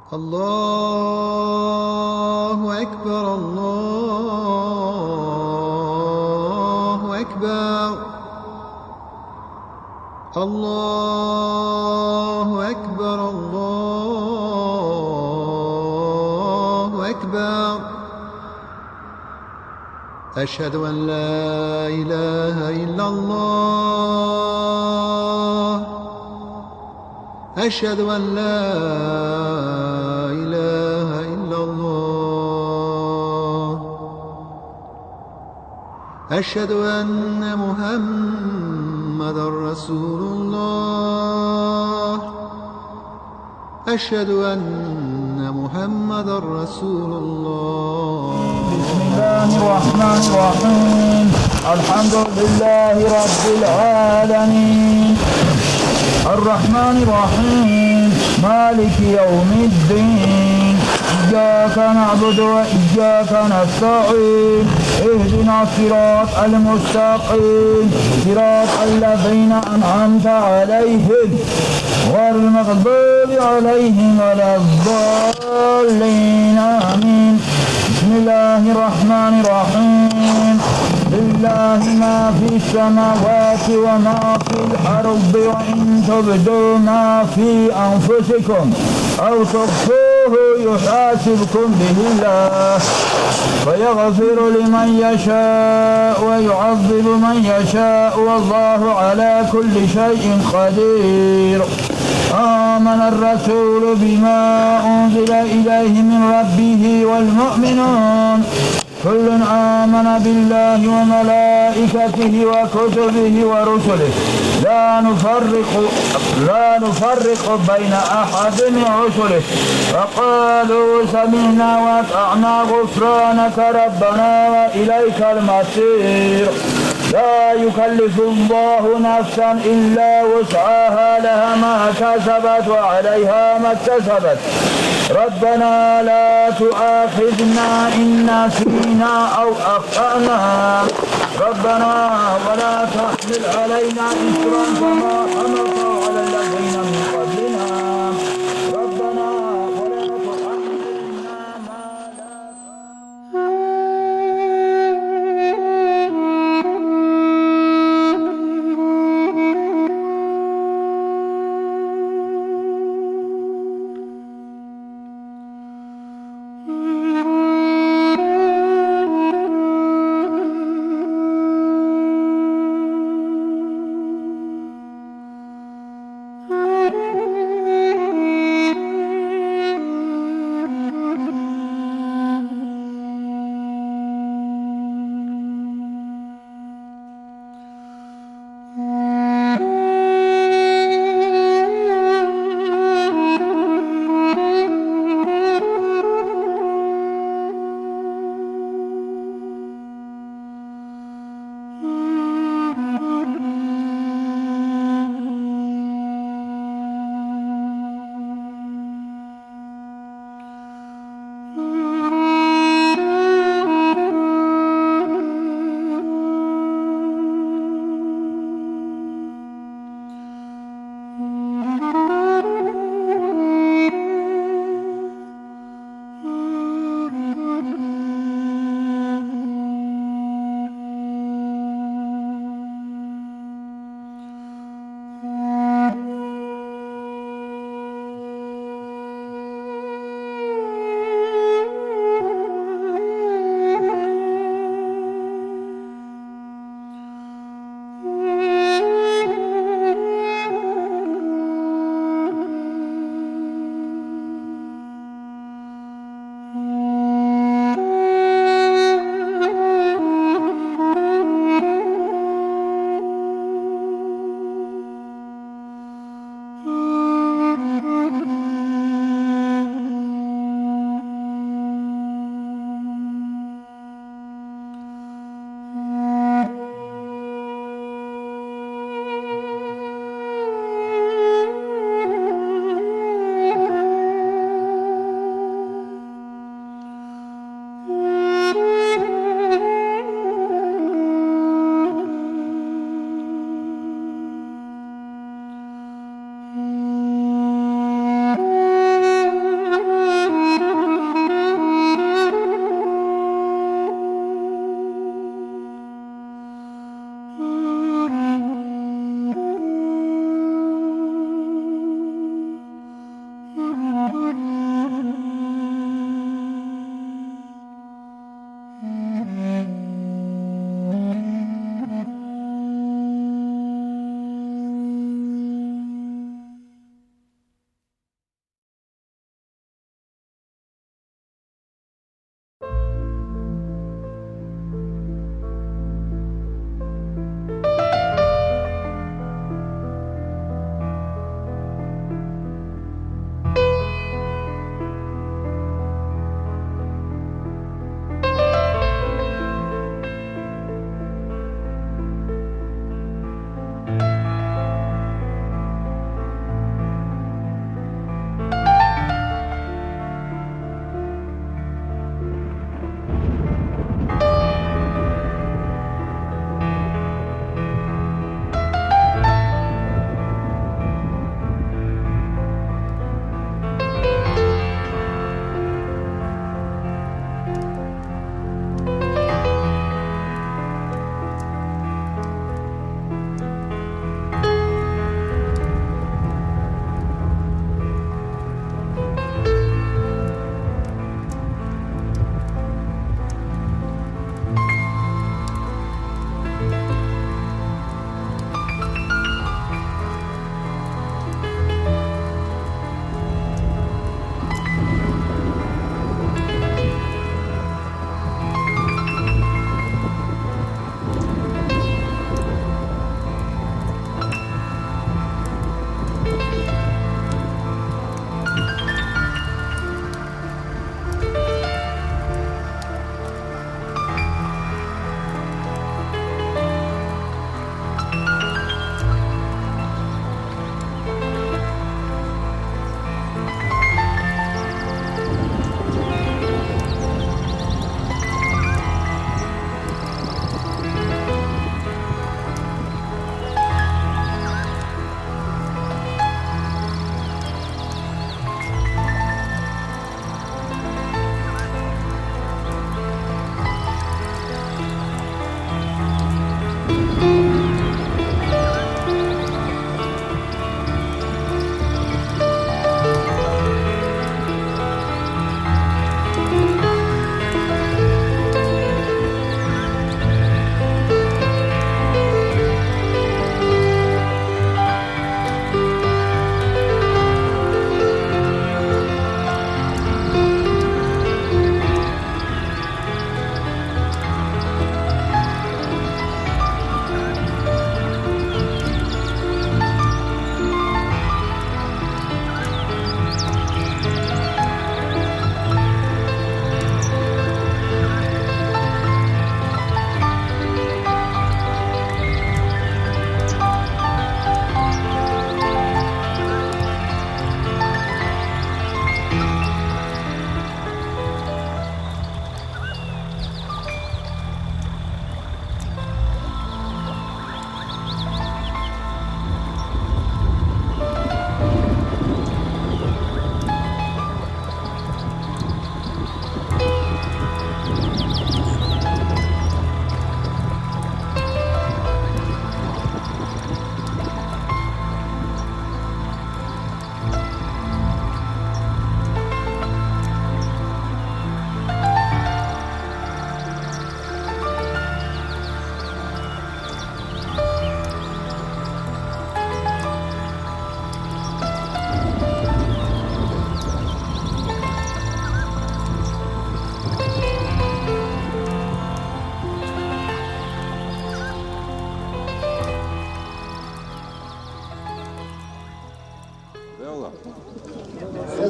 الله أكبر الله أكبر الله أكبر الله أكبر. أشهد أن لا إله إلا الله. أشهد أن لا إله إلا الله. أشهد أن محمدًا رسول الله. أشهد أن محمدًا رسول الله. بسم الله الرحمن الرحيم. الحمد لله رب العالمين الرحمن الرحيم مالك يوم الدين. إياك نعبد وإياك نستعين. اهدنا الصراط المستقيم صراط الذين أنعمت عليهم غير المغضوب عليهم ولا الضالين آمين. بسم الله الرحمن الرحيم. لله ما في السماوات وما في الأرض وإن تبدوا ما في أنفسكم أو تخفوه يحاسبكم به الله فيغفر لمن يشاء ويعذب من يشاء والله على كل شيء قدير. آمن الرسول بما أنزل إليه من ربه والمؤمنون كل آمن بالله وملائكته وكتبه ورسله لا نفرق بين أحد من رسله وقالوا سمعنا وأطعنا غفرانك ربنا وإليك المصير. لا يكلف الله نفسا إلا وسعها لها ما كسبت وعليها ما اكتسبت. ربنا لا تؤاخذنا إن نسينا أو أخطأنا ربنا ولا تحمل علينا إصرا كما حملته على الذين من قبلنا ربنا ولا تحملنا ما لا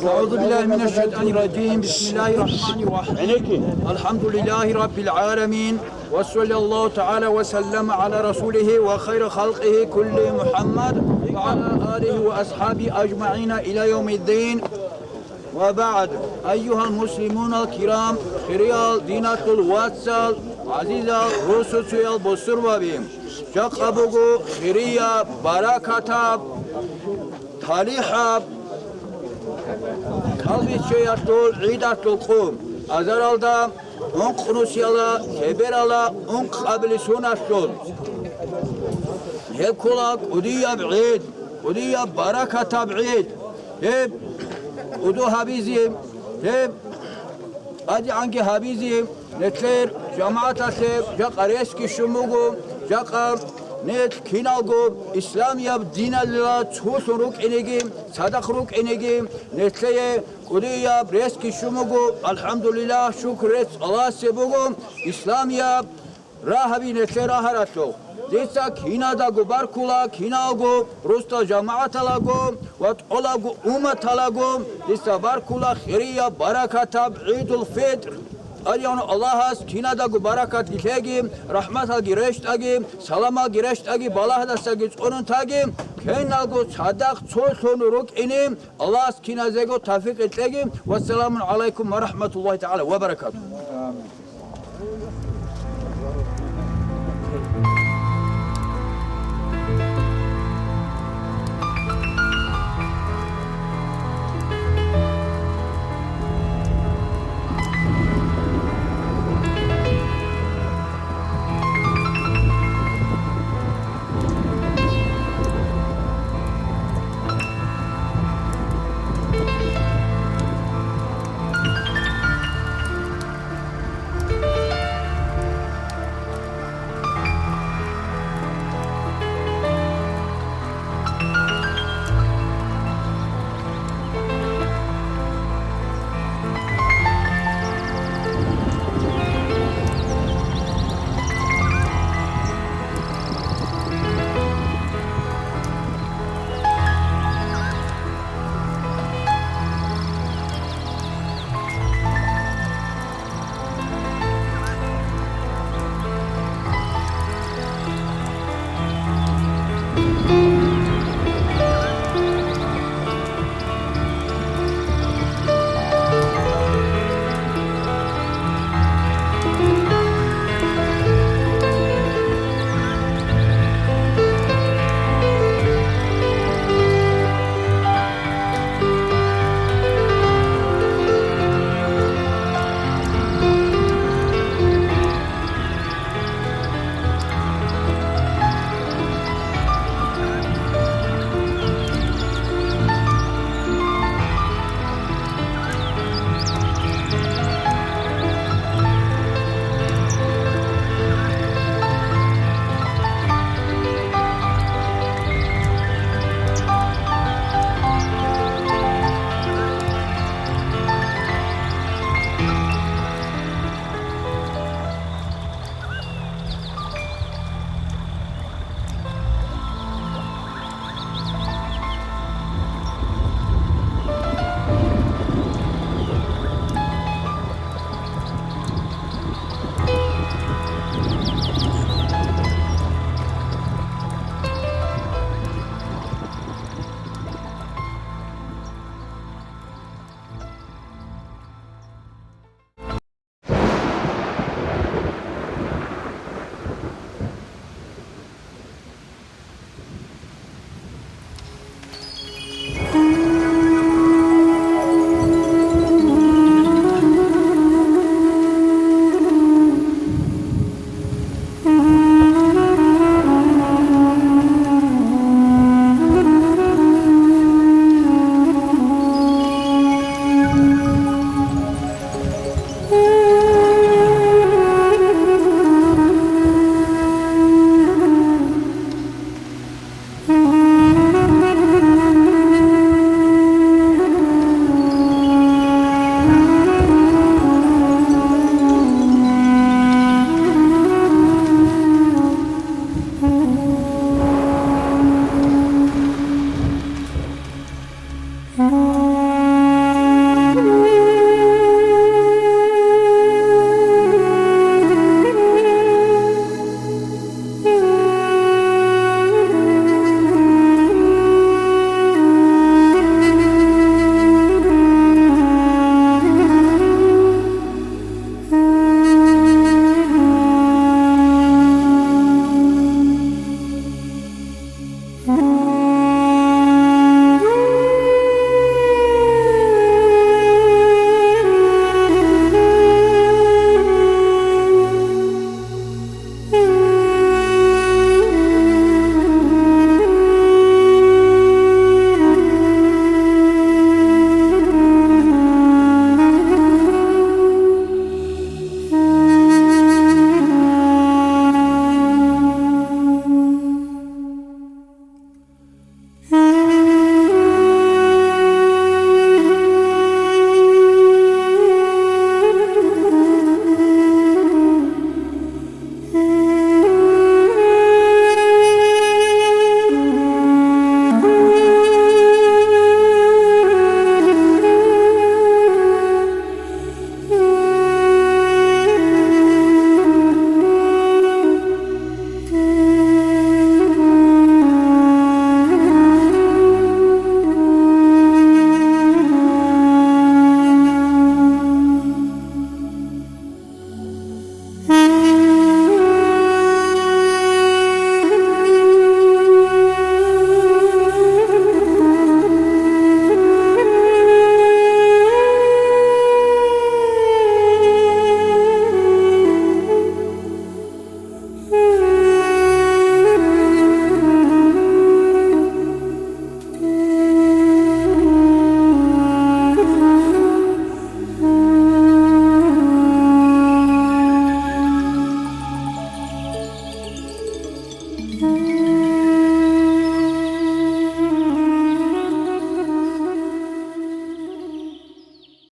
أعوذ بالله من الشيطان الرجيم بسم الله الرحمن الرحيم الحمد لله رب العالمين وصلى الله تعالى وسلم على رسوله وخير خلقه كل محمد وعلى آله وأصحابه أجمعين إلى يوم الدين وبعد أيها المسلمون الكرام خيريال دينة الواتسال عزيزة رسول بصر وبهم شقبوغو خيريا بركاتا talihab kalbi şeyatul idatul kum azaralda on konusiyala keberala on kabili sunatul hep kulak udiya b'id udiya barakata b'id hep udu habizim hep adi anki habizim netler cemaat asep jak areski şumugu jak net kinalgo İslamiyya dinalila çusuruk enegim sadakruk enegim netleye kudiya breski şumugu elhamdülillah şükret Allah sebugu İslamiyya rahabi netle raharatlo Desa kina da go barkula kina go rusta cemaat alago ve olago ummet alago desa barkula khiriya barakata idul fitr Aliyano Allah'as kina da gu barakat gitegi, rahmat al gireşt agi, salama gireşt agi, balah da sagiz onun tagi, kenal gu sadak çol sonuruk inim, Allah'as kina zego tafik etlegi, ve selamun aleyküm ve rahmetullahi teala ve berekatuhu.